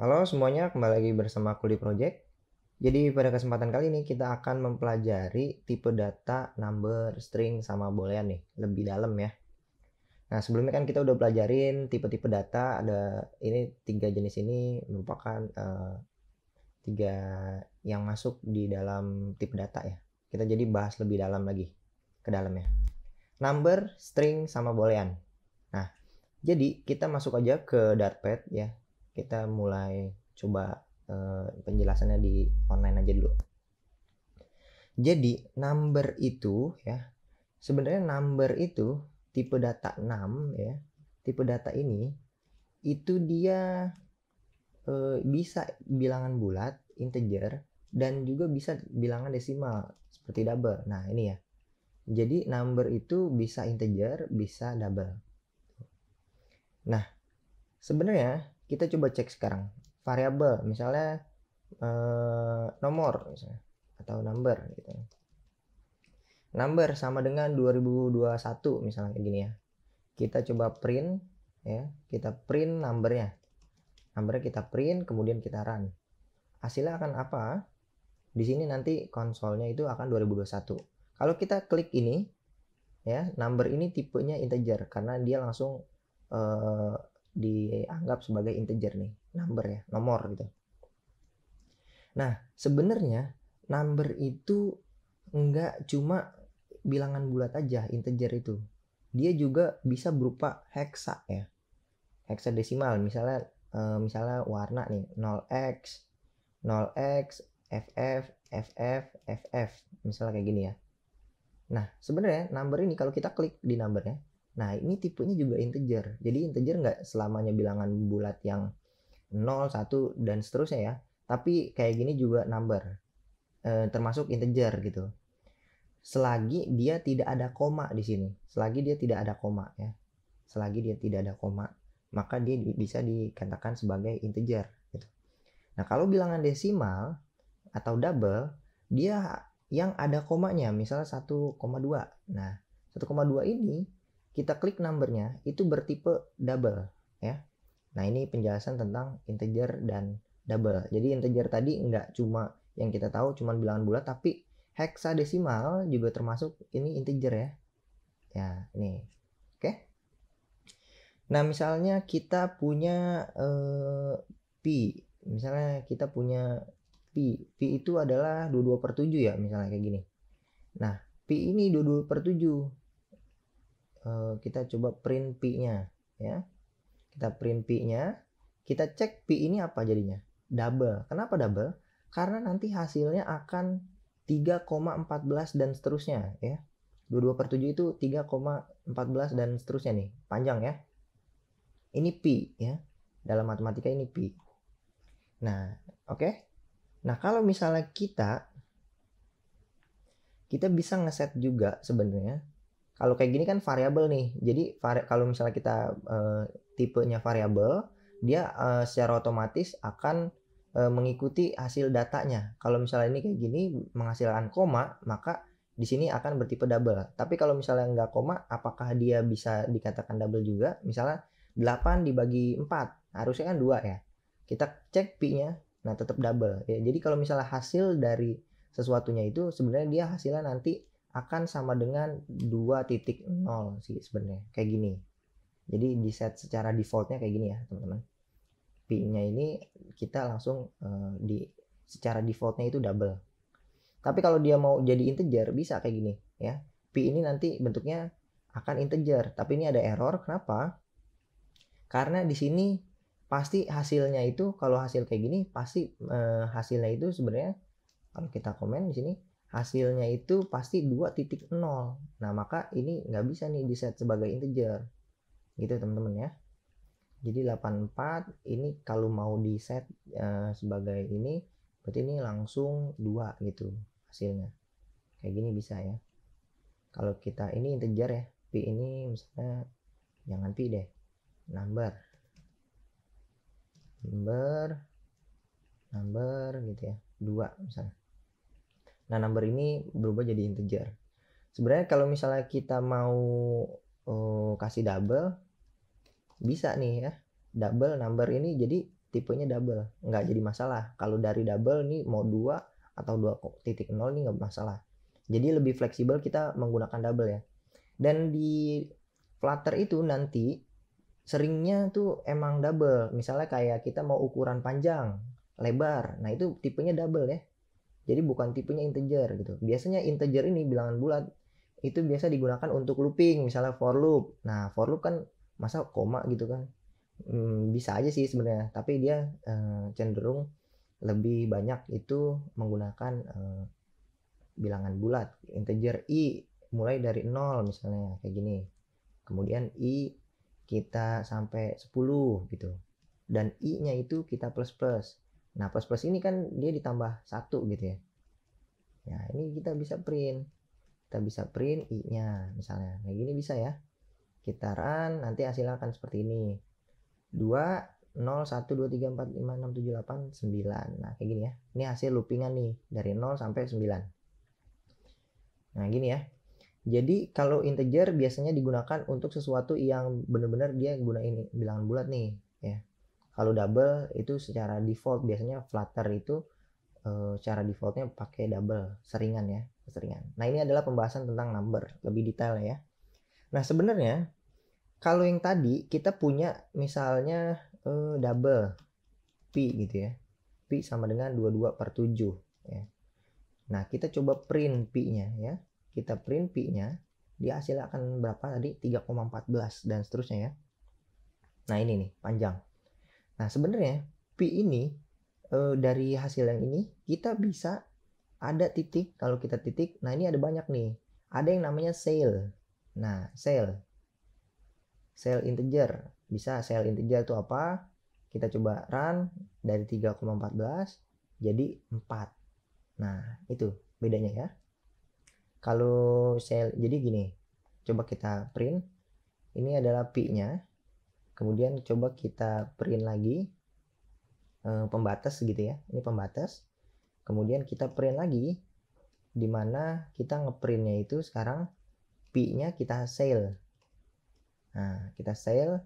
Halo semuanya, kembali lagi bersama aku di Project. Jadi pada kesempatan kali ini kita akan mempelajari tipe data, number, string, sama boolean nih, lebih dalam ya. Nah sebelumnya kan kita udah pelajarin tipe-tipe data, ada ini tiga jenis ini merupakan tiga yang masuk di dalam tipe data ya. Kita jadi bahas lebih dalam lagi ke dalamnya. Number, string, sama boolean. Nah jadi kita masuk aja ke Dartpad ya. Kita mulai coba penjelasannya di online aja dulu. Jadi number itu ya, sebenarnya number itu tipe data 6 ya. Tipe data ini itu dia bisa bilangan bulat, integer, dan juga bisa bilangan desimal seperti double. Nah, ini ya. Jadi number itu bisa integer, bisa double. Nah, sebenarnya kita coba cek sekarang variabel, misalnya nomor misalnya atau number gitu. Number sama dengan 2021 misalnya kayak gini ya. Kita coba print ya, kita print numbernya. Numbernya kita print kemudian kita run. Hasilnya akan apa? Di sini nanti konsolnya itu akan 2021. Kalau kita klik ini ya, number ini tipenya integer karena dia langsung dianggap sebagai integer nih, number ya, nomor gitu. Nah, sebenarnya number itu enggak cuma bilangan bulat aja, integer itu. Dia juga bisa berupa hexa ya. Hexadesimal, misalnya warna nih, 0x, 0x, FF, FF, FF, misalnya kayak gini ya. Nah, sebenarnya number ini kalau kita klik di numbernya, nah ini tipenya juga integer. Jadi integer nggak selamanya bilangan bulat yang 0, 1, dan seterusnya ya. Tapi kayak gini juga number, termasuk integer gitu. Selagi dia tidak ada koma di sini. Selagi dia tidak ada koma ya. Selagi dia tidak ada koma, maka dia bisa dikatakan sebagai integer gitu. Nah, kalau bilangan desimal atau double, dia yang ada komanya, misalnya 1,2. Nah, 1,2 ini kita klik numbernya itu bertipe double ya. Nah, ini penjelasan tentang integer dan double. Jadi integer tadi nggak cuma yang kita tahu cuma bilangan bulat, tapi hexadesimal juga termasuk ini integer ya. Ya, ini. Oke. Nah, misalnya kita punya pi. Misalnya kita punya pi. Pi itu adalah 22/7 ya, misalnya kayak gini. Nah, pi ini 22/7. Kita coba print pi-nya ya. Kita print pi-nya, kita cek pi ini apa jadinya? Double. Kenapa double? Karena nanti hasilnya akan 3,14 dan seterusnya ya. 22/7 itu 3,14 dan seterusnya nih, panjang ya. Ini pi ya. Dalam matematika ini pi. Nah, oke. Nah, kalau misalnya kita bisa ngeset juga sebenarnya. Kalau kayak gini kan variabel nih. Jadi kalau misalnya kita tipenya variabel, dia secara otomatis akan mengikuti hasil datanya. Kalau misalnya ini kayak gini menghasilkan koma, maka di sini akan bertipe double. Tapi kalau misalnya nggak koma, apakah dia bisa dikatakan double juga? Misalnya 8 dibagi 4, harusnya kan 2 ya. Kita cek pi-nya, nah tetap double. Ya, jadi kalau misalnya hasil dari sesuatunya itu sebenarnya dia hasilnya nanti akan sama dengan 2.0 sih sebenarnya, kayak gini. Jadi di set secara defaultnya kayak gini ya teman-teman. Pi-nya ini kita langsung di secara defaultnya itu double. Tapi kalau dia mau jadi integer bisa kayak gini ya. Pi ini nanti bentuknya akan integer, tapi ini ada error. Kenapa? Karena di sini pasti hasilnya itu, kalau hasil kayak gini pasti hasilnya itu sebenarnya kalau kita komen di sini hasilnya itu pasti 2.0. Nah, maka ini nggak bisa nih di set sebagai integer. Gitu teman-teman ya. Jadi 84 ini kalau mau di set sebagai ini berarti ini langsung 2 gitu hasilnya. Kayak gini bisa ya. Kalau kita ini integer ya, pi ini misalnya jangan pi deh. Number gitu ya. 2 misalnya. Nah, number ini berubah jadi integer. Sebenarnya kalau misalnya kita mau kasih double, bisa nih ya. Double number ini jadi tipenya double, nggak jadi masalah. Kalau dari double nih mau 2 atau 2.0 nih nggak masalah. Jadi lebih fleksibel kita menggunakan double ya. Dan di Flutter itu nanti seringnya tuh emang double. Misalnya kayak kita mau ukuran panjang, lebar, nah itu tipenya double ya. Jadi bukan tipenya integer gitu. Biasanya integer ini bilangan bulat itu biasa digunakan untuk looping, misalnya for loop. Nah, for loop kan masa koma gitu kan. Bisa aja sih sebenarnya, tapi dia cenderung lebih banyak itu menggunakan bilangan bulat, integer i mulai dari 0 misalnya kayak gini. Kemudian i kita sampai 10 gitu. Dan i-nya itu kita plus-plus. Nah, plus-plus ini kan dia ditambah 1 gitu ya. Ya, ini kita bisa print. Kita bisa print i-nya misalnya. Kayak gini bisa ya. Kita run, nanti hasilnya akan seperti ini. 2, 0, 1, 2, 3, 4, 5, 6, 7, 8, 9. Nah, kayak gini ya. Ini hasil loopingan nih. Dari 0 sampai 9. Nah, gini ya. Jadi, kalau integer biasanya digunakan untuk sesuatu yang benar-benar dia gunain bilangan bulat nih. Ya. Kalau double itu secara default biasanya Flutter itu cara defaultnya pakai double, seringan ya, seringan. Nah, ini adalah pembahasan tentang number, lebih detail ya. Nah, sebenarnya kalau yang tadi kita punya misalnya double pi gitu ya. Pi sama dengan 22/7 ya. Nah, kita coba print pi-nya ya. Kita print pi-nya, dia hasilnya akan berapa tadi? 3,14 dan seterusnya ya. Nah, ini nih, panjang. Nah, sebenarnya pi ini dari hasil yang ini kita bisa ada titik. Kalau kita titik, nah ini ada banyak nih. Ada yang namanya cell. Nah, cell integer. Bisa cell integer itu apa? Kita coba run dari 3,14 jadi 4. Nah, itu bedanya ya. Kalau cell, jadi gini. Coba kita print. Ini adalah pi-nya. Kemudian coba kita print lagi pembatas gitu ya. Ini pembatas. Kemudian kita print lagi, dimana kita ngeprintnya itu sekarang pi-nya kita cell. Nah, kita cell.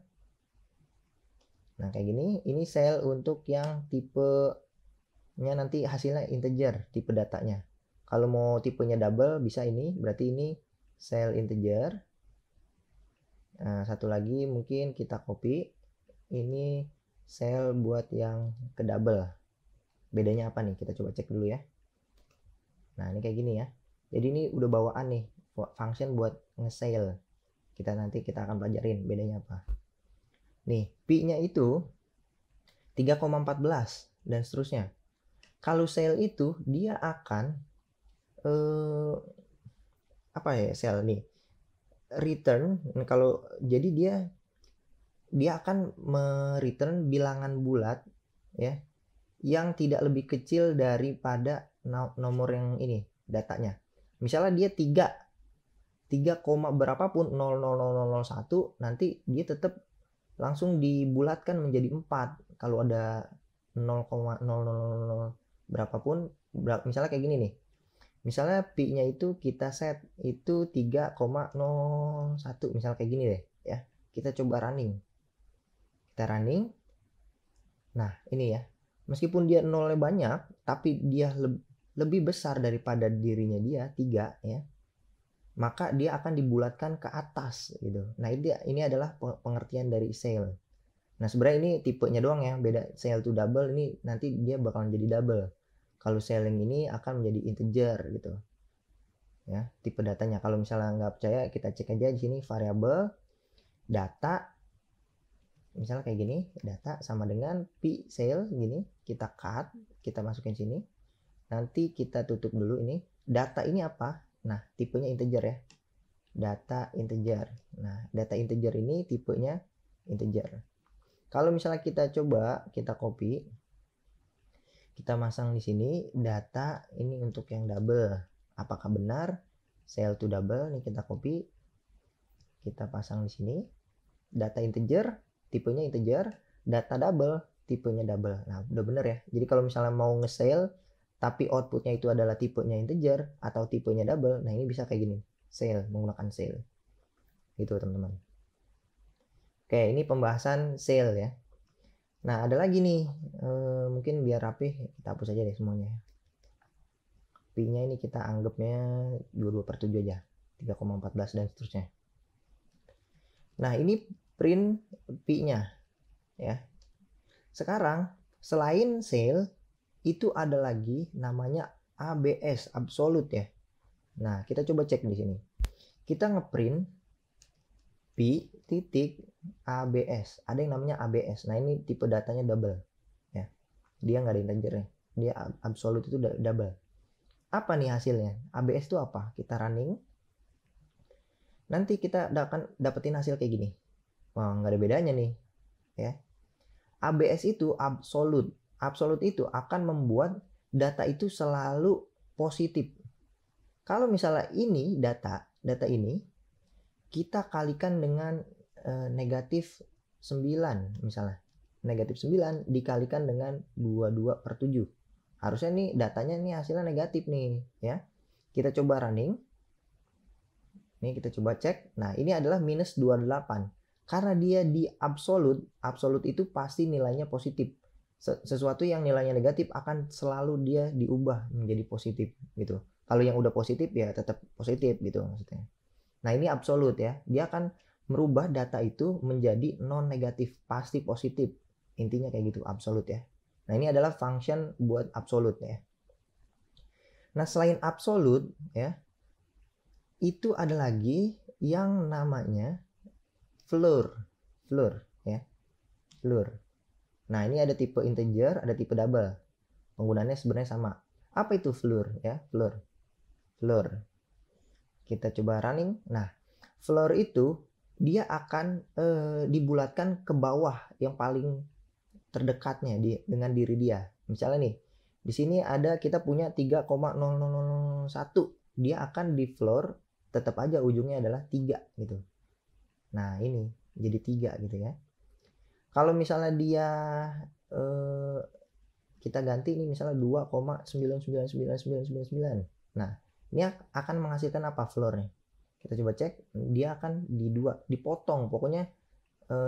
Nah, kayak gini. Ini cell untuk yang tipenya nanti hasilnya integer, tipe datanya. Kalau mau tipenya double bisa ini, berarti ini cell integer. Nah, satu lagi mungkin kita copy. Ini cell buat yang ke double. Bedanya apa nih? Kita coba cek dulu ya. Nah, ini kayak gini ya. Jadi ini udah bawaan nih function buat nge-cell. Nanti kita akan pelajarin bedanya apa. Nih, pi-nya itu 3,14 dan seterusnya. Kalau cell itu dia akan apa ya cell nih? Return, kalau jadi dia akan mereturn bilangan bulat ya yang tidak lebih kecil daripada nomor yang ini datanya. Misalnya dia 3 berapapun 0,0001, nanti dia tetap langsung dibulatkan menjadi 4. Kalau ada 0,000 berapapun, misalnya kayak gini nih. Misalnya pi-nya itu kita set itu 3,01, misalnya kayak gini deh ya. Kita coba running. Kita running. Nah, ini ya. Meskipun dia nolnya banyak, tapi dia lebih besar daripada dirinya dia 3 ya. Maka dia akan dibulatkan ke atas gitu. Nah, ini adalah pengertian dari cell. Nah, sebenarnya ini tipenya doang ya, beda cell to double, ini nanti dia bakalan jadi double. Kalau cell yang ini akan menjadi integer gitu. Ya, tipe datanya. Kalau misalnya nggak percaya, kita cek aja di sini variabel data. Misalnya kayak gini, data sama dengan pi cell gini, kita cut, kita masukin sini. Nanti kita tutup dulu ini. Data ini apa? Nah, tipenya integer ya. Data integer. Nah, data integer ini tipenya integer. Kalau misalnya kita coba, kita copy, kita masang di sini data ini untuk yang double. Apakah benar? Cell to double, ini kita copy. Kita pasang di sini. Data integer, tipenya integer. Data double, tipenya double. Nah, udah bener ya. Jadi kalau misalnya mau nge-cell tapi outputnya itu adalah tipenya integer atau tipenya double, nah ini bisa kayak gini. Cell, menggunakan cell. Gitu teman-teman. Oke, ini pembahasan cell ya. Nah, ada lagi nih, mungkin biar rapih kita hapus aja deh semuanya. Pi-nya ini kita anggapnya 22/7 aja, 3,14 dan seterusnya. Nah, ini print Pi-nya ya. Sekarang selain sale itu ada lagi namanya ABS, absolute ya. Nah, kita coba cek di sini. Kita ngeprint Pi titik ABS. Ada yang namanya ABS. Nah, ini tipe datanya double ya. Dia nggak ada integernya. Dia absolute itu double. Apa nih hasilnya? ABS itu apa? Kita running. Nanti kita akan dapetin hasil kayak gini. Wah, nggak ada bedanya nih ya. ABS itu absolute. Absolute itu akan membuat data itu selalu positif. Kalau misalnya ini data ini kita kalikan dengan negatif 9 misalnya. Negatif 9 dikalikan dengan 22/7. Harusnya nih datanya nih hasilnya negatif nih ya. Kita coba running. Nih kita coba cek. Nah, ini adalah minus 28. Karena dia di absolute itu pasti nilainya positif. Sesuatu yang nilainya negatif akan selalu dia diubah menjadi positif gitu. Kalau yang udah positif ya tetap positif gitu maksudnya. Nah, ini absolute ya. Dia akan merubah data itu menjadi non negatif, pasti positif. Intinya kayak gitu, absolute ya. Nah, ini adalah function buat absolute ya. Nah, selain absolute ya, itu ada lagi yang namanya floor ya. Floor. Nah, ini ada tipe integer, ada tipe double. Penggunaannya sebenarnya sama. Apa itu floor ya? Floor. Kita coba running. Nah, floor itu dia akan dibulatkan ke bawah yang paling terdekatnya dengan diri dia. Misalnya nih, di sini ada kita punya 3,0001. Dia akan di floor tetap aja ujungnya adalah 3 gitu. Nah, ini jadi 3 gitu ya. Kalau misalnya dia kita ganti ini misalnya 2,99999. Nah, ini akan menghasilkan apa floornya? Kita coba cek, dia akan dipotong. Pokoknya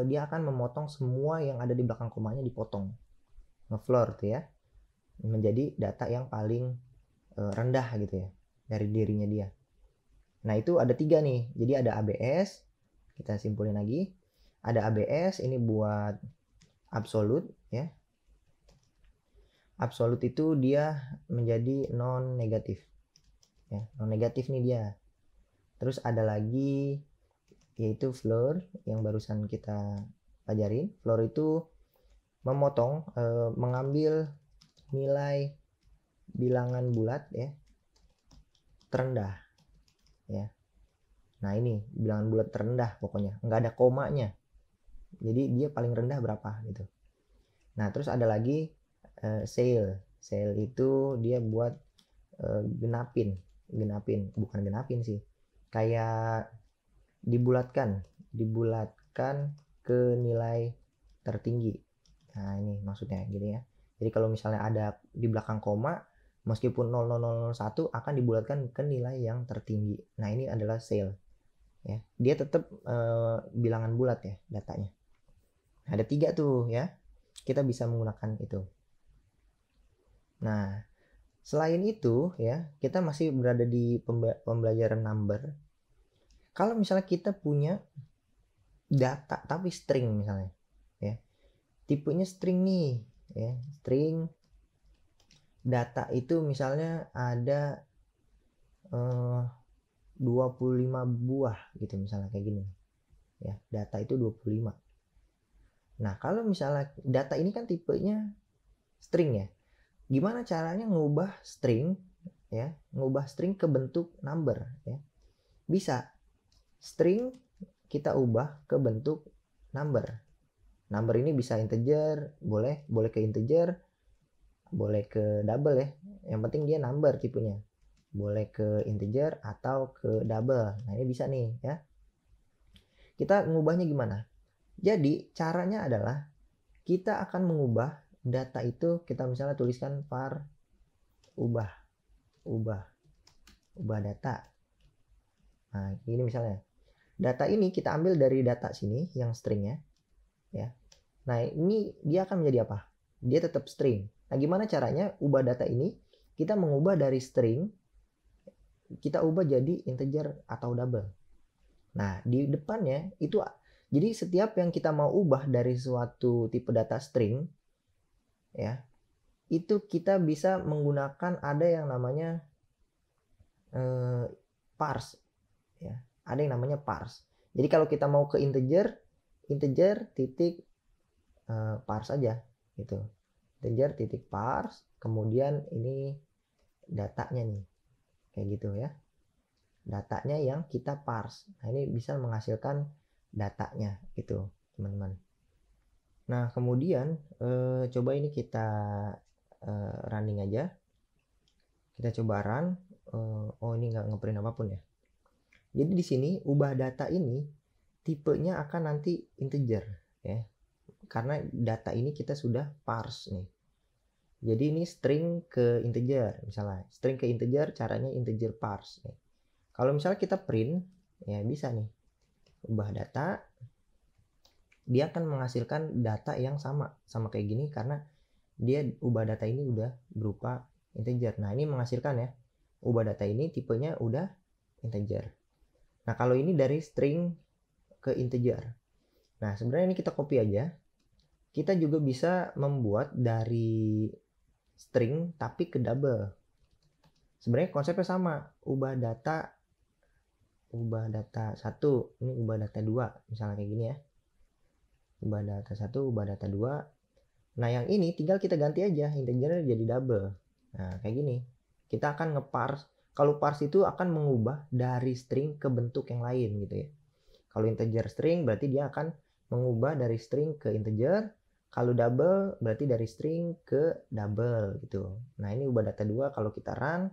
dia akan memotong semua yang ada di belakang komanya, dipotong. Ngefloor tuh ya. Menjadi data yang paling rendah gitu ya dari dirinya dia. Nah, itu ada 3 nih. Jadi ada ABS, kita simpulin lagi. Ada ABS ini buat absolute ya. Absolute itu dia menjadi non negatif. Ya, non negatif nih dia. Terus ada lagi yaitu floor yang barusan kita pelajarin. Floor itu memotong, mengambil nilai bilangan bulat ya terendah ya. Nah, ini bilangan bulat terendah pokoknya, nggak ada komanya. Jadi dia paling rendah berapa gitu. Nah, terus ada lagi sale itu dia buat genapin sih, kayak dibulatkan ke nilai tertinggi. Nah, ini maksudnya gitu ya. Jadi kalau misalnya ada di belakang koma, meskipun 0,0001 akan dibulatkan ke nilai yang tertinggi. Nah, ini adalah sale ya. Dia tetap bilangan bulat ya datanya. Ada 3 tuh ya. Kita bisa menggunakan itu. Nah, selain itu ya, kita masih berada di pembelajaran number. Kalau misalnya kita punya data tapi string misalnya ya. Tipenya string nih ya. String data itu misalnya ada 25 buah gitu misalnya kayak gini. Ya, data itu 25. Nah, kalau misalnya data ini kan tipenya string ya. Gimana caranya ngubah string ya, ngubah string ke bentuk number ya? Bisa. String kita ubah ke bentuk number. Number ini bisa integer, boleh ke integer, boleh ke double ya. Yang penting dia number tipenya. Boleh ke integer atau ke double. Nah, ini bisa nih ya. Kita ngubahnya gimana? Jadi caranya adalah kita akan mengubah data itu, kita misalnya tuliskan var ubah data. Nah, ini misalnya data ini kita ambil dari data sini yang stringnya ya. Nah, ini dia akan menjadi apa? Dia tetap string. Nah, gimana caranya ubah data ini? Kita mengubah dari string, kita ubah jadi integer atau double. Nah, di depannya itu, jadi setiap yang kita mau ubah dari suatu tipe data string, ya, itu kita bisa menggunakan ada yang namanya parse, ya. Ada yang namanya parse. Jadi kalau kita mau ke integer titik parse aja gitu. Integer titik parse, kemudian ini datanya nih. Kayak gitu ya. Datanya yang kita parse. Nah, ini bisa menghasilkan datanya gitu, teman-teman. Nah, kemudian coba ini kita running aja. Kita coba run. Oh, ini nggak ngeprint apapun ya. Jadi di sini ubah data ini tipenya akan nanti integer ya. Karena data ini kita sudah parse nih. Jadi ini string ke integer misalnya. String ke integer caranya integer parse nih. Kalau misalnya kita print ya bisa nih. Ubah data, dia akan menghasilkan data yang sama kayak gini karena dia ubah data ini udah berupa integer. Nah, ini menghasilkan ya. Ubah data ini tipenya udah integer. Nah, kalau ini dari string ke integer. Nah, sebenarnya ini kita copy aja. Kita juga bisa membuat dari string tapi ke double. Sebenarnya konsepnya sama. Ubah data 1, ini ubah data 2, misalnya kayak gini ya. Ubah data 1, ubah data 2. Nah, yang ini tinggal kita ganti aja integernya jadi double. Nah, kayak gini. Kita akan ngeparse. Kalau parse itu akan mengubah dari string ke bentuk yang lain gitu ya. Kalau integer string berarti dia akan mengubah dari string ke integer. Kalau double berarti dari string ke double gitu. Nah, ini ubah data 2 kalau kita run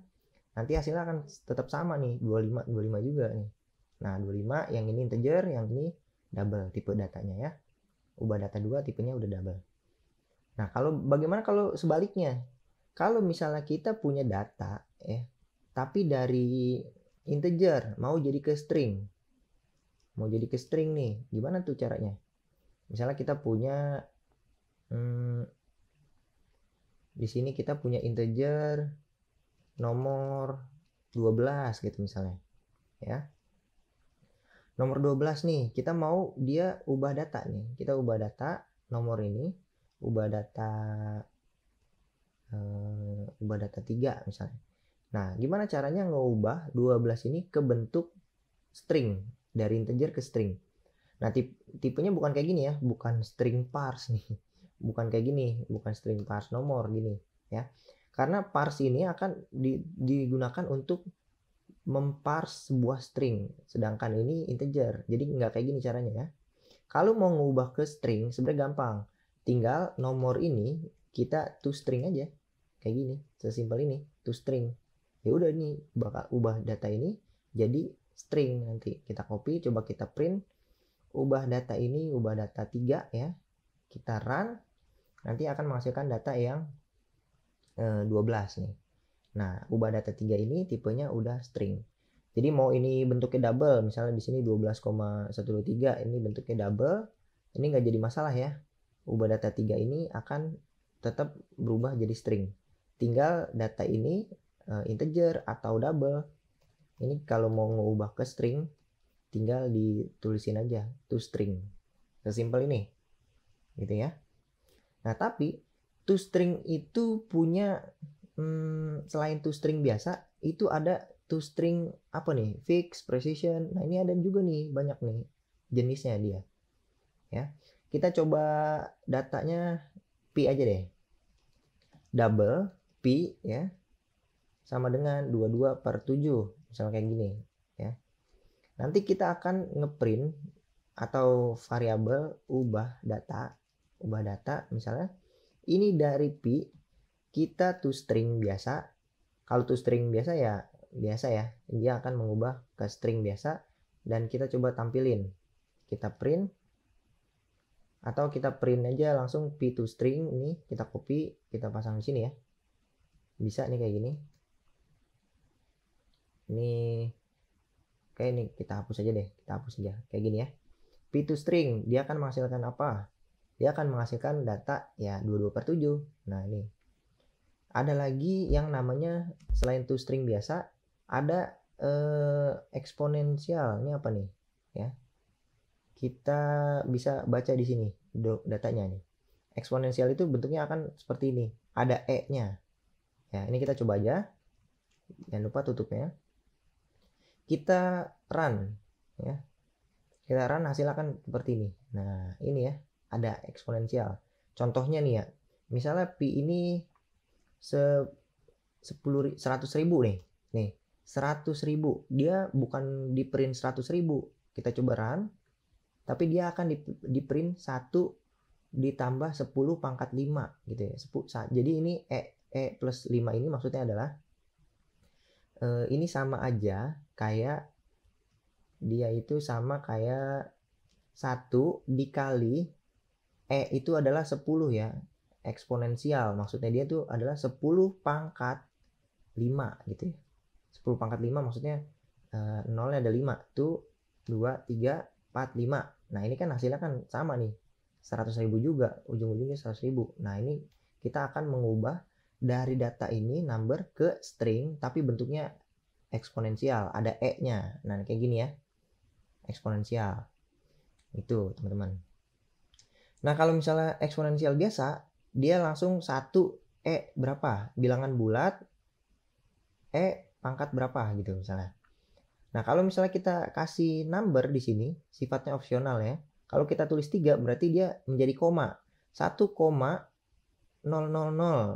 nanti hasilnya akan tetap sama nih, 25 juga nih. Nah, 25 yang ini integer, yang ini double tipe datanya ya. Ubah data 2 tipenya udah double. Nah, bagaimana kalau sebaliknya? Kalau misalnya kita punya data ya, tapi dari integer mau jadi ke string. Mau jadi ke string nih, gimana tuh caranya? Misalnya kita punya di sini kita punya integer nomor 12 gitu misalnya. Ya. Nomor 12 nih, kita mau dia ubah data nih. Kita ubah data nomor ini, ubah data 3 misalnya. Nah, gimana caranya ngubah 12 ini ke bentuk string, dari integer ke string. Nah, tipenya bukan kayak gini ya, bukan string parse nih. Bukan kayak gini, bukan string parse nomor gini ya. Karena parse ini akan digunakan untuk memparse sebuah string, sedangkan ini integer. Jadi nggak kayak gini caranya ya. Kalau mau ngubah ke string sebenarnya gampang. Tinggal nomor ini kita to string aja. Kayak gini, sesimpel ini, to string. Ya udah nih, bakal ubah data ini jadi string nanti. Kita copy, coba kita print. Ubah data ini, ubah data 3 ya. Kita run, nanti akan menghasilkan data yang 12 nih. Nah, ubah data 3 ini tipenya udah string. Jadi mau ini bentuknya double, misalnya di sini 12,123 ini bentuknya double, ini nggak jadi masalah ya. Ubah data 3 ini akan tetap berubah jadi string. Tinggal data ini integer atau double. Ini kalau mau ngubah ke string, tinggal ditulisin aja to string. Sesimpel ini. Gitu ya. Nah, tapi to string itu punya selain to string biasa, itu ada to string apa nih? Fix, precision. Nah, ini ada juga nih banyak nih jenisnya dia. Ya. Kita coba datanya pi aja deh. Double pi ya. Sama dengan 22/7. Misalnya kayak gini ya. Nanti kita akan ngeprint atau variabel ubah data misalnya ini dari pi kita to string biasa. Kalau to string biasa ya dia akan mengubah ke string biasa dan kita coba tampilin, kita print atau kita print aja langsung pi to string. Ini kita copy, kita pasang di sini ya, bisa nih kayak gini. Ini kayak ini kita hapus aja deh, kita hapus aja kayak gini ya. Pi to string dia akan menghasilkan apa? dia akan menghasilkan data ya 22/7. Nah ini ada lagi yang namanya selain toString biasa ada eksponensial. Ini apa nih ya, kita bisa baca di sini datanya nih. Eksponensial itu bentuknya akan seperti ini, ada E-nya ya. Ini kita coba aja, jangan lupa tutupnya, kita run ya, kita run hasilnya akan seperti ini. Nah ini ya, ada eksponensial. Contohnya nih ya, misalnya pi ini 100.000 nih 100.000, dia bukan di print 100.000, kita coba run, tapi dia akan di print 1 ditambah 10 pangkat 5 gitu ya. Jadi ini E plus 5 ini maksudnya adalah ini sama aja kayak, dia itu sama kayak 1 dikali E itu adalah 10 ya, eksponensial. Maksudnya dia tuh adalah 10 pangkat 5 gitu ya. 10 pangkat 5 maksudnya nolnya ada 5 tuh, 2, 3, 4, 5. Nah ini kan hasilnya kan sama nih, 100.000 juga, ujung-ujungnya 100.000. Nah ini kita akan mengubah dari data ini number ke string tapi bentuknya eksponensial, ada E-nya. Nah kayak gini ya, eksponensial itu teman-teman. Nah kalau misalnya eksponensial biasa, dia langsung 1 E berapa, bilangan bulat, E pangkat berapa gitu misalnya. Nah kalau misalnya kita kasih number di sini, sifatnya opsional ya. Kalau kita tulis 3 berarti dia menjadi koma. 1,000.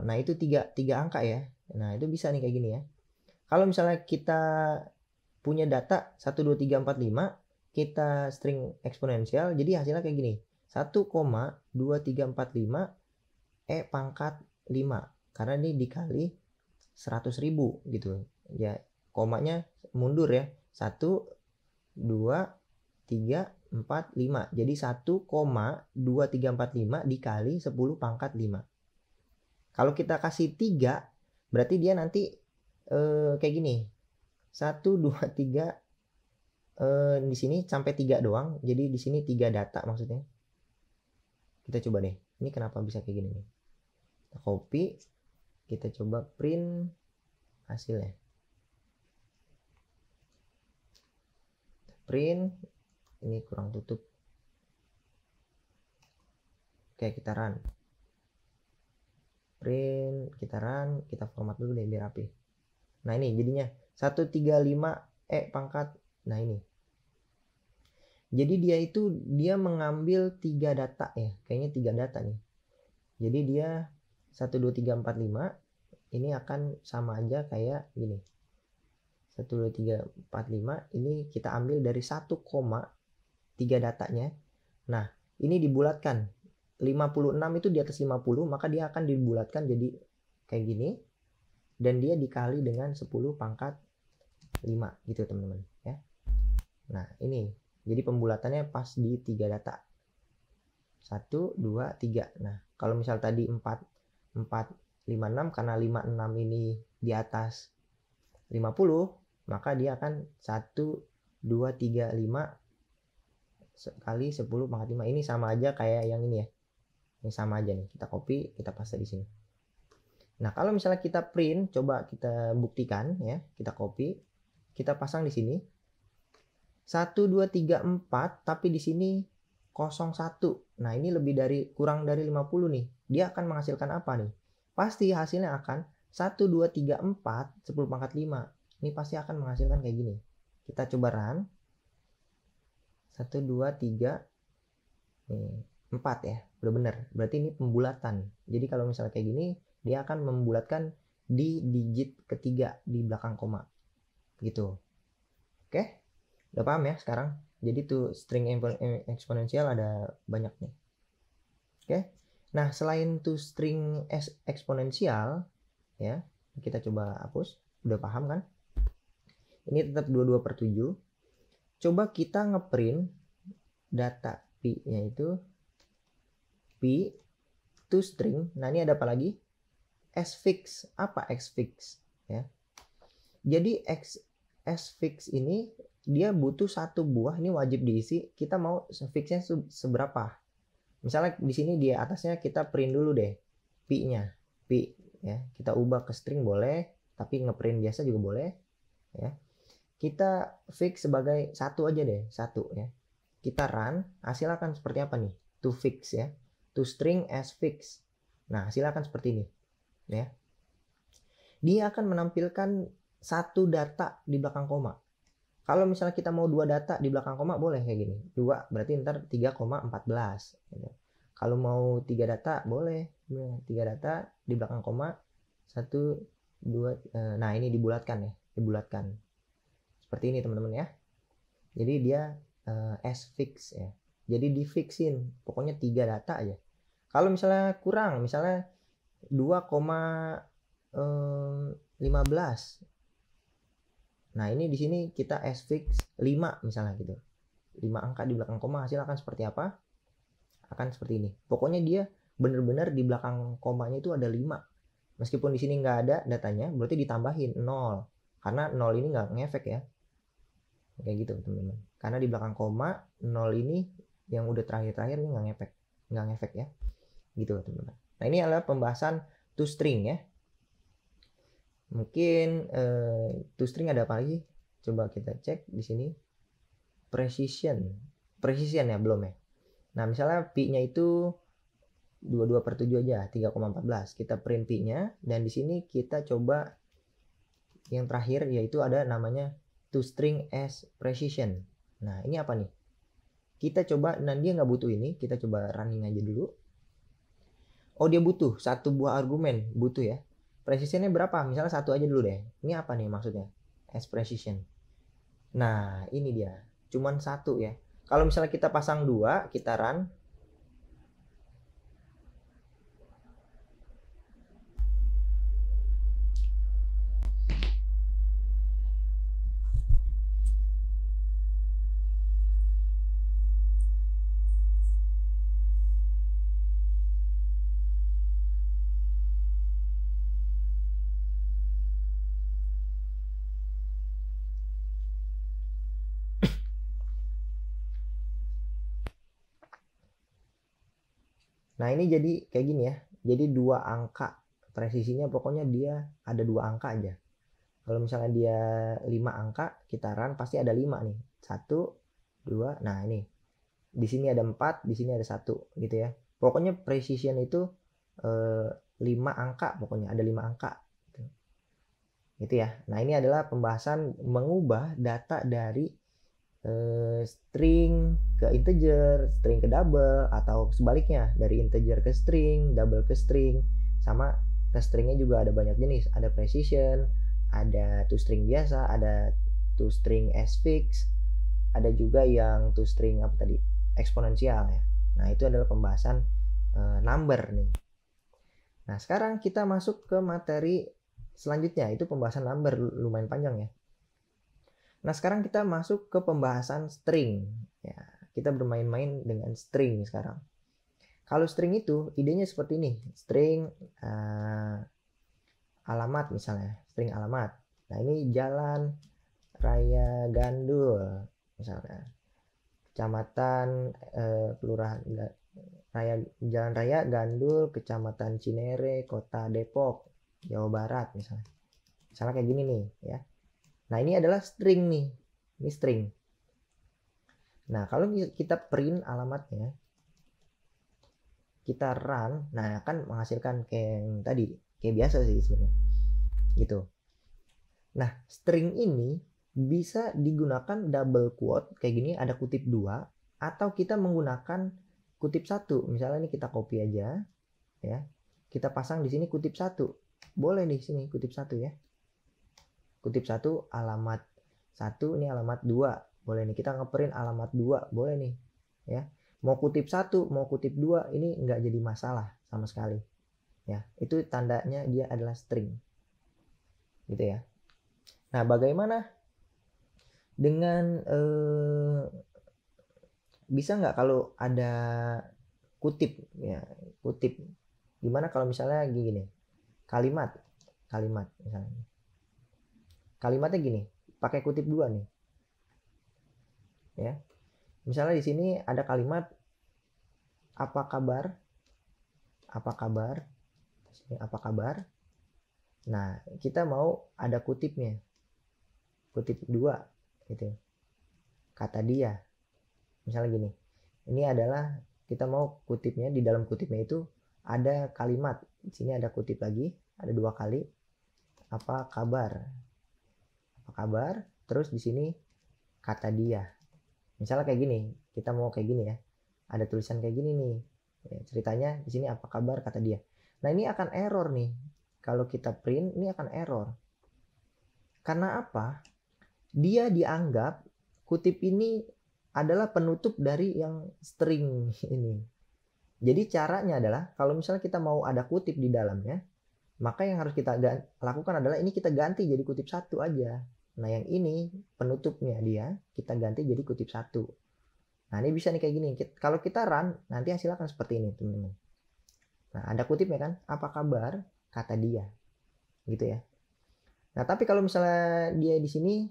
Nah itu 3 angka ya. Nah itu bisa nih kayak gini ya. Kalau misalnya kita punya data 1, 2, 3, 4, 5, kita string eksponensial, jadi hasilnya kayak gini. 1,2345 E pangkat 5. Karena ini dikali 100.000 gitu. Ya komanya mundur ya. 1, 2, 3, 4, 5. Jadi 1,2345 dikali 10 pangkat 5. Kalau kita kasih 3, berarti dia nanti kayak gini. 1, 2, 3 di sini sampai 3 doang. Jadi di sini 3 data maksudnya. Kita coba deh. Ini kenapa bisa kayak gini nih? Kita copy, kita coba print hasilnya. Print, ini kurang tutup. Oke, kita run. Print, kita run, kita format dulu deh biar rapi. Nah ini jadinya 135 E pangkat. Nah ini. Jadi dia mengambil 3 data ya. Kayaknya 3 data nih. Jadi dia 1, 2, 3, 4, 5 ini akan sama aja kayak gini. 1, 2, 3, 4, 5 ini kita ambil dari 1,3 datanya. Nah ini dibulatkan. 56 itu di atas 50, maka dia akan dibulatkan jadi kayak gini. Dan dia dikali dengan 10 pangkat 5 gitu teman-teman ya. Nah ini. Jadi pembulatannya pas di 3 data. 1, 2, 3. Nah, kalau misal tadi 4, 5, 6, karena 5, 6 ini di atas 50, maka dia akan 1, 2, 3, 5 kali 10 pangkat 5. Ini sama aja kayak yang ini ya. Ini sama aja nih. Kita copy, kita paste di sini. Nah, kalau misalnya kita print, coba kita buktikan ya. Kita copy, kita pasang di sini. 1, 2, 3, 4, tapi di sini 01. Nah ini kurang dari 50 nih. Dia akan menghasilkan apa nih? Pasti hasilnya akan 1, 2, 3, 4, 10 pangkat 5. Ini pasti akan menghasilkan kayak gini. Kita coba run. 1, 2, 3, nih, 4 ya. Udah bener. Berarti ini pembulatan. Jadi kalau misalnya kayak gini, dia akan membulatkan di digit ketiga di belakang koma. Gitu. Oke? Udah paham ya sekarang? Jadi tuh string eksponensial ada banyak nih. Oke. Nah, selain tuh string eksponensial ya, kita coba hapus. Udah paham kan? Ini tetap 22/7. Coba kita ngeprint data pi-nya itu pi to string. Nah, ini ada apa lagi? Sfix. Apa sfix ya? Jadi sfix ini dia butuh 1 buah, ini wajib diisi. Kita mau fixnya seberapa? Misalnya di sini di atasnya kita print dulu deh pi-nya, pi ya. Kita ubah ke string boleh, tapi ngeprint biasa juga boleh ya. Kita fix sebagai satu aja deh, satu ya. Kita run, hasil akan seperti apa nih? To fix ya. To string as fix. Nah, hasil akan seperti ini ya. Dia akan menampilkan satu data di belakang koma. Kalau misalnya kita mau dua data di belakang koma boleh kayak gini. Dua berarti ntar 3,14 gitu. Kalau mau tiga data boleh. Tiga data di belakang koma. Satu, dua. Nah ini dibulatkan ya. Dibulatkan. Seperti ini teman-teman ya. Jadi dia as fix ya. Jadi di fixin. Pokoknya tiga data aja. Kalau misalnya kurang. Misalnya 2,15. Nah, ini di sini kita as fix 5 misalnya gitu. 5 angka di belakang koma, hasil akan seperti apa? Akan seperti ini. Pokoknya dia benar-benar di belakang komanya itu ada 5. Meskipun di sini nggak ada datanya, berarti ditambahin 0. Karena 0 ini nggak ngefek ya. Kayak gitu teman-teman. Karena di belakang koma 0 ini yang udah terakhir-terakhir ini nggak ngefek ya. Gitu teman-teman. Nah, ini adalah pembahasan toString ya. Mungkin toString ada apa lagi? Coba kita cek di sini. Precision ya belum ya. Nah misalnya pi-nya itu 22/7 aja, 3,14. Kita print pi-nya dan di sini kita coba yang terakhir yaitu ada namanya toString as precision. Nah ini apa nih? Kita coba, nah dia nggak butuh ini, kita coba running aja dulu. Oh dia butuh satu buah argumen, butuh ya. Precisionnya berapa? Misalnya satu aja dulu deh. Ini apa nih maksudnya? As precision. Nah ini dia. Cuman satu ya. Kalau misalnya kita pasang 2, kita run. Nah ini jadi kayak gini ya. Jadi 2 angka. Presisinya pokoknya dia ada 2 angka aja. Kalau misalnya dia 5 angka, kita run pasti ada 5 nih. 1, 2, nah ini. Di sini ada 4, di sini ada 1 gitu ya. Pokoknya precision itu 5 angka, pokoknya ada 5 angka. Gitu ya. Nah ini adalah pembahasan mengubah data dari string ke integer, string ke double, atau sebaliknya dari integer ke string, double ke string. Sama stringnya juga ada banyak jenis, ada precision, ada toString biasa, ada toString as fix, ada juga yang toString apa tadi, eksponensial ya. Nah itu adalah pembahasan number nih. Nah sekarang kita masuk ke materi selanjutnya, itu pembahasan number, lumayan panjang ya. Nah sekarang kita masuk ke pembahasan string ya. Kita bermain-main dengan string sekarang. Kalau string itu idenya seperti ini. String alamat misalnya. String alamat. Nah ini jalan raya Gandul misalnya. Kecamatan kelurahan Jalan Raya Gandul, Kecamatan Cinere, Kota Depok, Jawa Barat misalnya. Misalnya kayak gini nih ya. Nah ini adalah string nih. Ini string. Nah kalau kita print alamatnya, kita run, nah akan menghasilkan kayak yang tadi, kayak biasa sih sebenarnya. Gitu. Nah string ini bisa digunakan double quote kayak gini, ada kutip 2, atau kita menggunakan kutip 1. Misalnya ini kita copy aja ya. Kita pasang di sini kutip 1. Boleh di sini kutip 1 ya. Kutip 1 alamat 1, ini alamat 2. Boleh nih kita ngeprint alamat 2, boleh nih ya. Mau kutip 1, mau kutip 2 ini enggak jadi masalah sama sekali. Ya, itu tandanya dia adalah string. Gitu ya. Nah, bagaimana dengan bisa nggak kalau ada kutip ya, kutip. Gimana kalau misalnya gini, kalimat misalnya. Kalimatnya gini, pakai kutip 2 nih. Ya. Misalnya di sini ada kalimat apa kabar, apa kabar, apa kabar. Nah, kita mau ada kutipnya, kutip 2 gitu, kata dia. Misalnya gini, ini adalah kita mau kutipnya, di dalam kutipnya itu ada kalimat, di sini ada kutip lagi, ada 2 kali, apa kabar, apa kabar, terus di sini kata dia. Misalnya kayak gini, kita mau kayak gini ya, ada tulisan kayak gini nih, ya, ceritanya di sini apa kabar kata dia. Nah, ini akan error nih, kalau kita print ini akan error. Karena apa? Dia dianggap kutip ini adalah penutup dari yang string ini. Jadi caranya adalah kalau misalnya kita mau ada kutip di dalamnya, maka yang harus kita lakukan adalah ini kita ganti jadi kutip 1 aja. Nah, yang ini penutupnya dia kita ganti jadi kutip 1. Nah, ini bisa nih kayak gini. Kalau kita run, nanti hasilnya akan seperti ini, teman-teman. Nah, ada kutipnya kan? Apa kabar? Kata dia. Gitu ya. Nah, tapi kalau misalnya dia di sini,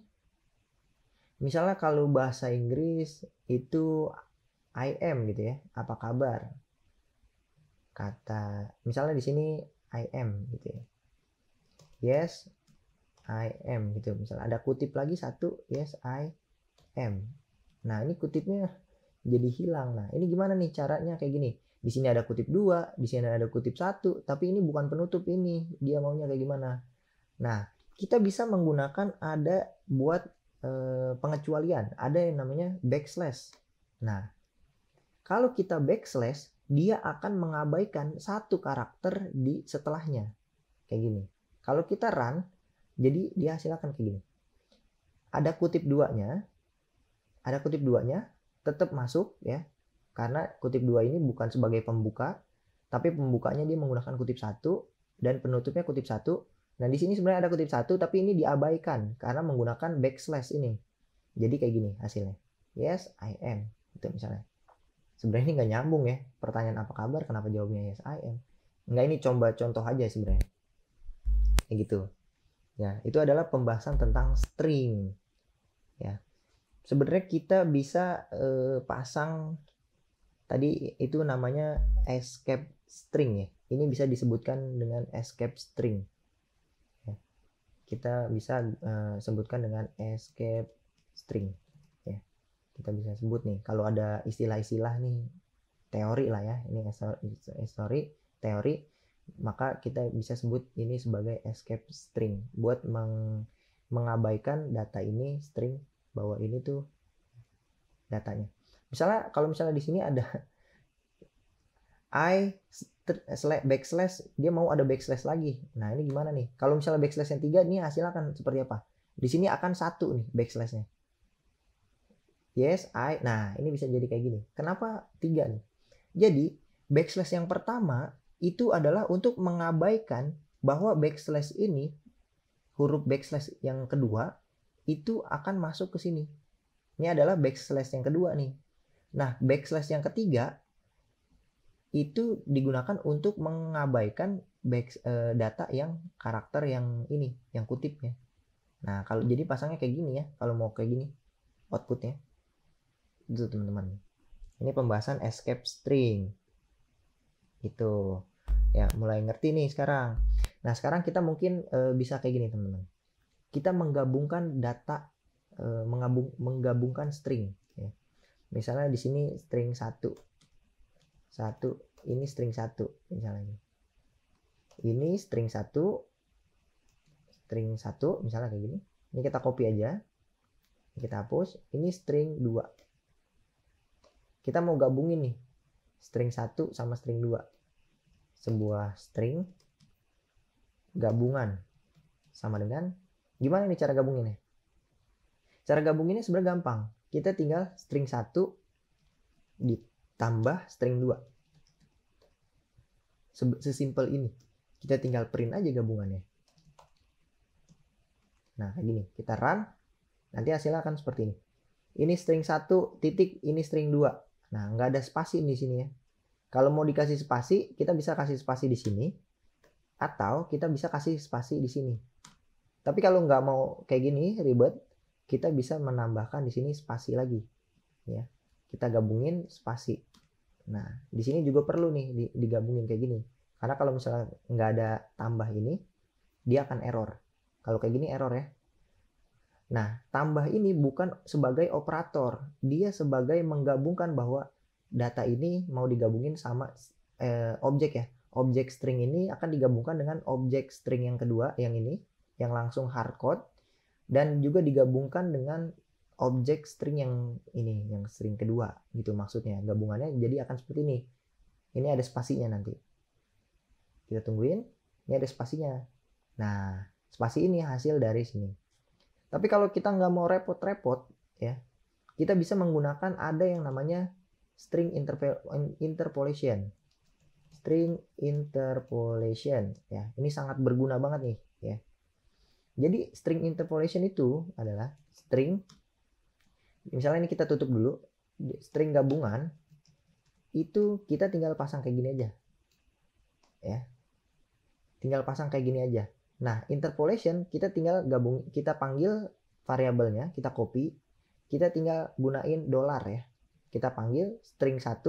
misalnya kalau bahasa Inggris itu I am gitu ya. Apa kabar? Kata, misalnya di sini I am gitu ya. Yes, I am gitu. Misalnya ada kutip lagi 1, yes, I am. Nah, ini kutipnya jadi hilang. Nah, ini gimana nih caranya kayak gini? Di sini ada kutip 2, di sini ada kutip 1, tapi ini bukan penutup ini. Dia maunya kayak gimana? Nah, kita bisa menggunakan ada buat pengecualian. Ada yang namanya backslash. Nah, kalau kita backslash, dia akan mengabaikan 1 karakter di setelahnya. Kayak gini. Kalau kita run, jadi dia hasilkan kayak gini. Ada kutip 2-nya, ada kutip 2-nya, tetap masuk ya. Karena kutip 2 ini bukan sebagai pembuka, tapi pembukanya dia menggunakan kutip 1 dan penutupnya kutip 1. Nah, di sini sebenarnya ada kutip 1 tapi ini diabaikan karena menggunakan backslash ini. Jadi kayak gini hasilnya. Yes, I am. Itu misalnya. Sebenarnya ini nggak nyambung ya. Pertanyaan apa kabar, kenapa jawabnya yes, I am. Nggak, ini coba contoh aja sebenarnya. Kayak gitu. Ya, itu adalah pembahasan tentang string. Ya. Sebenarnya kita bisa pasang tadi itu namanya escape string ya. Ini bisa disebutkan dengan escape string. Ya. Kita bisa sebutkan dengan escape string. Ya. Kita bisa sebut nih kalau ada istilah-istilah nih teori lah ya. Ini histori teori, maka kita bisa sebut ini sebagai escape string buat mengabaikan data ini string bahwa ini tuh datanya. Misalnya kalau misalnya di sini ada I backslash, dia mau ada backslash lagi. Nah, ini gimana nih? Kalau misalnya backslash yang 3, ini hasilnya akan seperti apa? Di sini akan 1 nih backslashnya. Yes, I. Nah, ini bisa jadi kayak gini. Kenapa 3 nih? Jadi, backslash yang pertama itu adalah untuk mengabaikan bahwa backslash ini, huruf backslash yang kedua, itu akan masuk ke sini. Ini adalah backslash yang kedua nih. Nah, backslash yang ketiga itu digunakan untuk mengabaikan data yang karakter yang ini, yang kutipnya. Nah, kalau jadi pasangnya kayak gini ya, kalau mau kayak gini outputnya. Itu teman-teman. Ini pembahasan escape string. Gitu. Ya, mulai ngerti nih sekarang. Nah, sekarang kita mungkin bisa kayak gini, teman-teman. Kita menggabungkan data, menggabungkan string. Ya. Misalnya di sini string 1. Ini string 1 misalnya. Ini string 1. String 1 misalnya kayak gini. Ini kita copy aja. Kita hapus. Ini string 2. Kita mau gabungin nih string 1 sama string 2. Sebuah string gabungan sama dengan, gimana nih cara gabunginnya? Cara gabunginnya sebenarnya gampang. Kita tinggal string 1 ditambah string 2. Sesimpel ini. Kita tinggal print aja gabungannya. Nah, kayak gini. Kita run. Nanti hasilnya akan seperti ini. Ini string 1 titik, ini string 2. Nah, nggak ada spasi di sini ya. Kalau mau dikasih spasi, kita bisa kasih spasi di sini. Atau kita bisa kasih spasi di sini. Tapi kalau nggak mau kayak gini, ribet, kita bisa menambahkan di sini spasi lagi. Ya. Kita gabungin spasi. Nah, di sini juga perlu nih digabungin kayak gini. Karena kalau misalnya nggak ada tambah ini, dia akan error. Kalau kayak gini error ya. Nah, tambah ini bukan sebagai operator, dia sebagai menggabungkan bahwa data ini mau digabungin sama objek ya. Objek string ini akan digabungkan dengan objek string yang kedua, yang ini, yang langsung hardcode, dan juga digabungkan dengan objek string yang ini, yang string kedua gitu maksudnya. Gabungannya jadi akan seperti ini. Ini ada spasinya nanti. Kita tungguin, ini ada spasinya. Nah, spasi ini hasil dari sini. Tapi kalau kita nggak mau repot-repot ya, kita bisa menggunakan ada yang namanya string interpolation. String interpolation ya. Ini sangat berguna banget nih ya. Jadi string interpolation itu adalah string, misalnya ini kita tutup dulu, string gabungan itu kita tinggal pasang kayak gini aja. Ya. Tinggal pasang kayak gini aja. Nah, interpolation kita tinggal gabung, kita panggil variabelnya, kita copy, kita tinggal gunain $, ya. Kita panggil string 1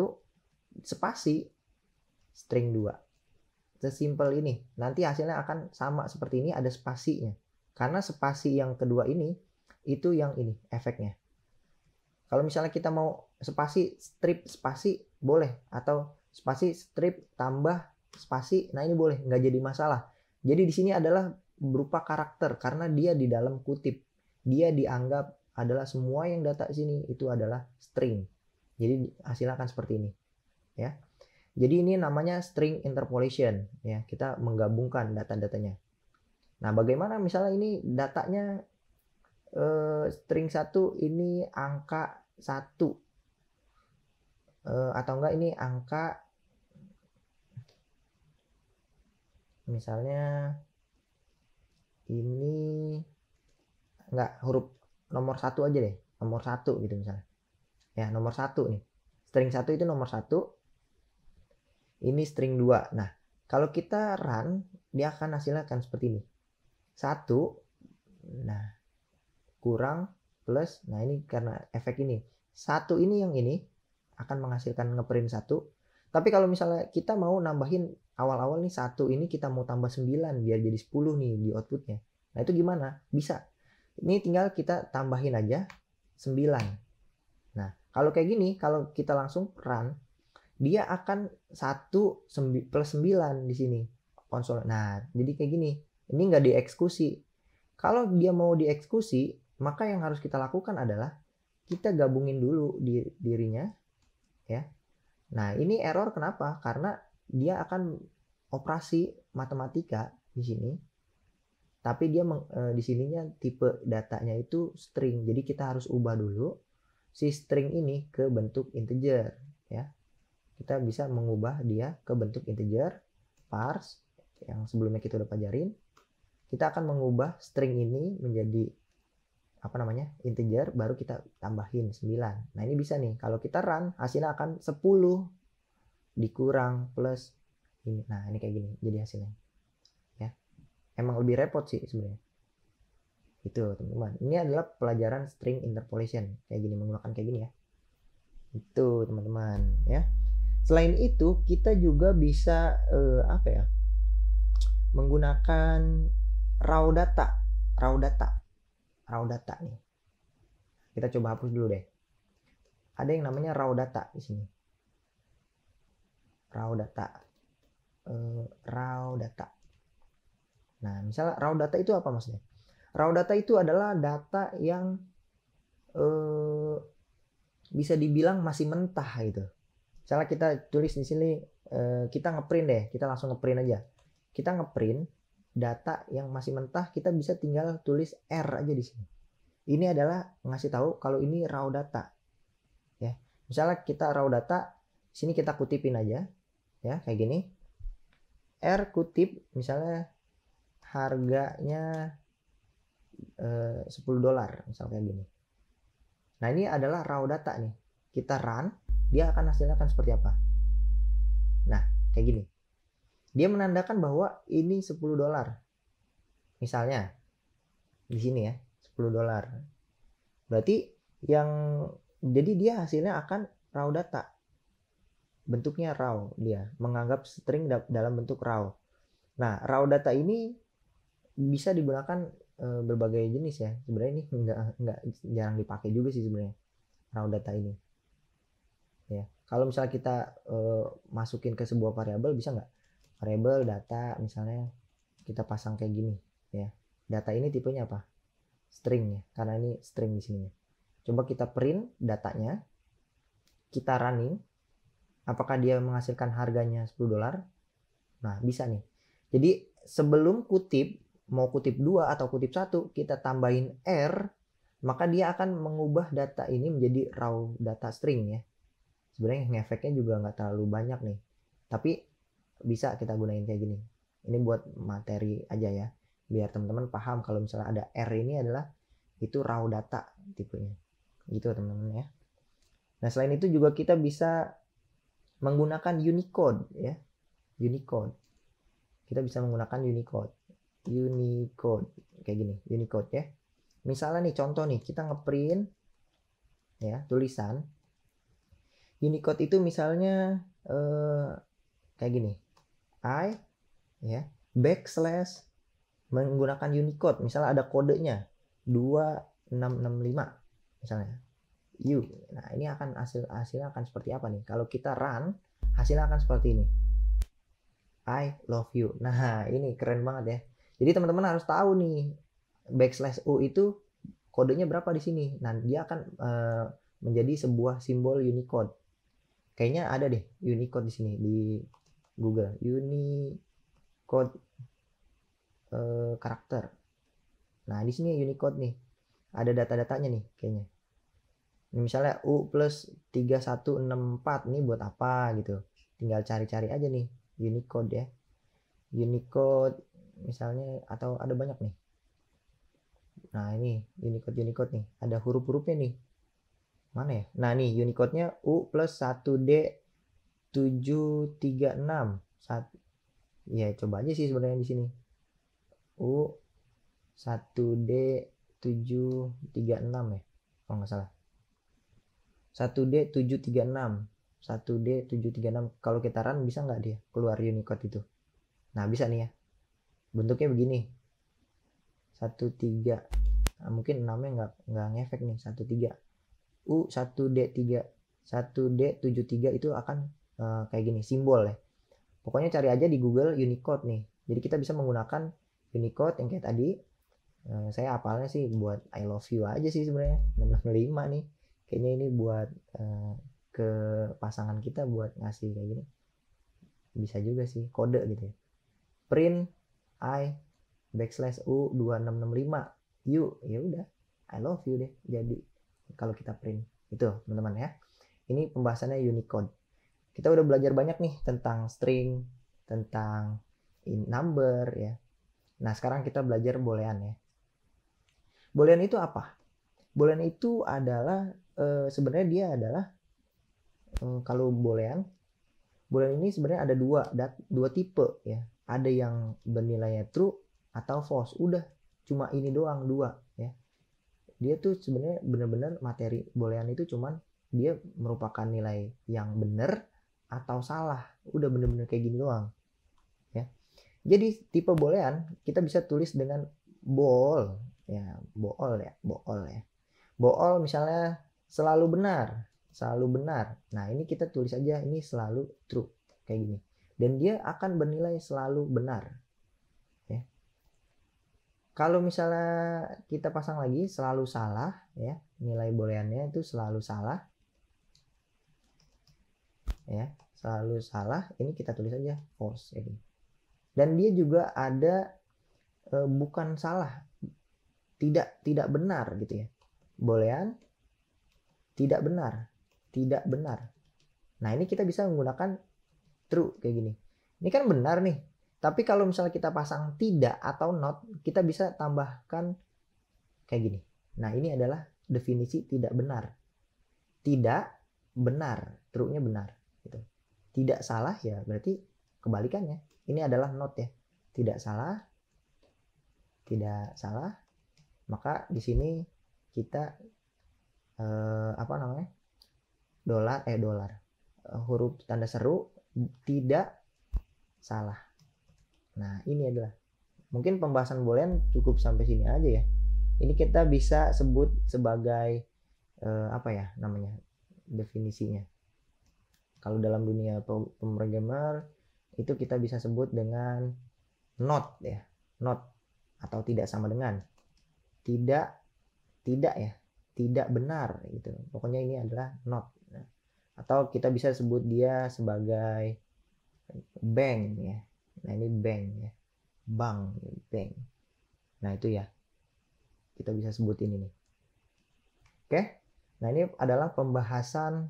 spasi string 2. Sesimpel ini. Nanti hasilnya akan sama seperti ini, ada spasinya. Karena spasi yang kedua ini itu yang ini efeknya. Kalau misalnya kita mau spasi strip spasi boleh, atau spasi strip tambah spasi, nah ini boleh, nggak jadi masalah. Jadi di sini adalah berupa karakter karena dia di dalam kutip. Dia dianggap adalah semua yang data sini itu adalah string. Jadi hasilnya akan seperti ini, ya. Jadi ini namanya string interpolation, ya. Kita menggabungkan data-datanya. Nah, bagaimana misalnya ini datanya string 1 ini angka 1 atau enggak ini angka, misalnya ini enggak, huruf nomor 1 aja deh, nomor 1 gitu misalnya ya, nomor 1 nih, string 1 itu nomor 1, ini string 2. Nah, kalau kita run dia akan hasilnya akan seperti ini, 1, nah kurang plus, nah ini karena efek ini 1 ini, yang ini akan menghasilkan ngeprint 1. Tapi kalau misalnya kita mau nambahin awal-awal nih 1 ini kita mau tambah 9 biar jadi 10 nih di outputnya. Nah itu gimana? Bisa. Ini tinggal kita tambahin aja 9. Nah kalau kayak gini, kalau kita langsung run, dia akan 1 plus 9 di sini konsol. Nah jadi kayak gini. Ini nggak dieksekusi. Kalau dia mau dieksekusi, maka yang harus kita lakukan adalah kita gabungin dulu dirinya, ya. Nah, ini error kenapa? Karena dia akan operasi matematika di sini. Tapi dia di sininya tipe datanya itu string. Jadi kita harus ubah dulu si string ini ke bentuk integer, ya. Kita bisa mengubah dia ke bentuk integer, parse yang sebelumnya kita udah pelajarin. Kita akan mengubah string ini menjadi integer, baru kita tambahin 9. Nah ini bisa nih, kalau kita run hasilnya akan 10 dikurang plus ini. Nah ini kayak gini jadi hasilnya, ya. Emang lebih repot sih sebenarnya itu teman-teman. Ini adalah pelajaran string interpolation kayak gini, menggunakan kayak gini ya, itu teman-teman ya. Selain itu kita juga bisa menggunakan raw data nih. Kita coba hapus dulu deh. Ada yang namanya raw data di sini. Raw data. Nah, misalnya raw data itu apa maksudnya? Raw data itu adalah data yang bisa dibilang masih mentah gitu. Misalnya kita tulis di sini, kita ngeprint deh, kita langsung ngeprint aja. Kita ngeprint data yang masih mentah, kita bisa tinggal tulis R aja di sini. Ini adalah ngasih tahu kalau ini raw data, ya. Misalnya kita raw data, sini kita kutipin aja, ya kayak gini. R kutip, misalnya harganya $10, misalnya kayak gini. Nah ini adalah raw data nih. Kita run, dia akan hasilnya akan seperti apa? Nah kayak gini. Dia menandakan bahwa ini $10. Misalnya di sini ya, $10. Berarti yang jadi dia hasilnya akan raw data. bentuknya raw, dia menganggap string dalam bentuk raw. Nah, raw data ini bisa digunakan berbagai jenis ya. Sebenarnya ini nggak jarang dipakai juga sih sebenarnya raw data ini. Ya, kalau misalnya kita masukin ke sebuah variabel, bisa nggak? Variabel data misalnya kita pasang kayak gini ya. Data ini tipenya apa? String ya, karena ini string di sini. Coba kita print datanya, kita running, apakah dia menghasilkan harganya $10? Nah, bisa nih. Jadi sebelum kutip, mau kutip 2 atau kutip 1, kita tambahin R, maka dia akan mengubah data ini menjadi raw data string ya. Sebenarnya ngefeknya juga nggak terlalu banyak nih, tapi bisa kita gunain kayak gini. Ini buat materi aja ya, biar teman-teman paham kalau misalnya ada R ini adalah itu raw data tipenya gitu teman-teman ya. Nah, selain itu juga kita bisa menggunakan Unicode ya. Unicode, kita bisa menggunakan Unicode kayak gini, Unicode ya. Misalnya nih contoh nih, kita ngeprint ya tulisan Unicode itu misalnya kayak gini, I ya backslash menggunakan Unicode, misalnya ada kodenya 2665 misalnya U. Nah, ini akan hasilnya akan seperti apa nih? Kalau kita run, hasilnya akan seperti ini. I love you. Nah, ini keren banget ya. Jadi teman-teman harus tahu nih backslash U itu kodenya berapa di sini. Nah, dia akan menjadi sebuah simbol Unicode. Kayaknya ada deh Unicode di sini di Google. Unicode karakter. Nah, di sini Unicode nih. Ada data-datanya nih kayaknya. Misalnya U plus 3164 nih buat apa gitu. Tinggal cari-cari aja nih Unicode ya. Unicode misalnya, atau ada banyak nih. Nah, ini Unicode nih. Ada huruf-hurufnya nih. Mana ya? Nah, nih Unicode-nya U plus 1D 736. Ya, coba aja sih sebenarnya di sini. U 1D 736 ya. Kalau nggak salah. 1D 736. 1D 736. Kalau kita run bisa nggak dia keluar Unicode itu? Nah, bisa nih ya. Bentuknya begini. 13. Nah, mungkin namanya nggak ngefek nih. 13. U 1D3 1D73 itu akan kayak gini simbol ya. Pokoknya cari aja di Google Unicode nih. Jadi kita bisa menggunakan Unicode yang kayak tadi. Saya hafalnya sih buat I love you aja sih sebenarnya. 665 nih. Kayaknya ini buat ke pasangan kita buat ngasih kayak gini. Bisa juga sih kode gitu ya. Print I backslash U 2665 U, ya udah I love you deh. Jadi kalau kita print itu teman-teman ya. Ini pembahasannya Unicode. Kita udah belajar banyak nih tentang string, tentang number ya. Nah, sekarang kita belajar boolean ya. Boolean itu apa? Boolean itu adalah sebenarnya dia adalah kalau boolean ini sebenarnya ada dua tipe ya. Ada yang bernilai true atau false. Udah cuma ini doang, dua ya. Dia tuh sebenarnya benar-benar materi boolean itu cuman dia merupakan nilai yang benar atau salah. Udah benar-benar kayak gini doang ya. Jadi tipe boolean kita bisa tulis dengan bool ya, bool ya. Bool misalnya selalu benar. Nah, ini kita tulis aja ini selalu true kayak gini. Dan dia akan bernilai selalu benar. Ya. Kalau misalnya kita pasang lagi selalu salah ya, nilai booleannya itu selalu salah. Ya, selalu salah. Ini kita tulis aja false kayak gini. Dan dia juga ada bukan salah, tidak benar gitu ya. Boolean tidak benar. Nah, ini kita bisa menggunakan true kayak gini. Ini kan benar nih. Tapi kalau misalnya kita pasang tidak atau not, kita bisa tambahkan kayak gini. Nah, ini adalah definisi tidak benar. Tidak benar, true-nya benar gitu. Tidak salah ya berarti kebalikannya. Ini adalah not ya. Tidak salah. Maka di sini kita huruf tanda seru tidak salah. Nah, ini adalah mungkin pembahasan boolean cukup sampai sini aja ya. Ini kita bisa sebut sebagai apa ya namanya definisinya. Kalau dalam dunia pemrogramer itu kita bisa sebut dengan not ya, not atau tidak sama dengan, tidak ya, tidak benar gitu. Pokoknya ini adalah not. Nah, atau kita bisa sebut dia sebagai bank ya. Nah ini bank ya, bank, bank. Nah itu ya kita bisa sebut ini nih. Oke, nah ini adalah pembahasan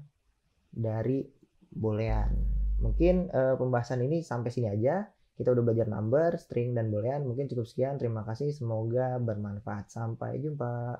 dari boolean. Mungkin pembahasan ini sampai sini aja. Kita udah belajar number, string, dan boolean. Mungkin cukup sekian. Terima kasih. Semoga bermanfaat. Sampai jumpa.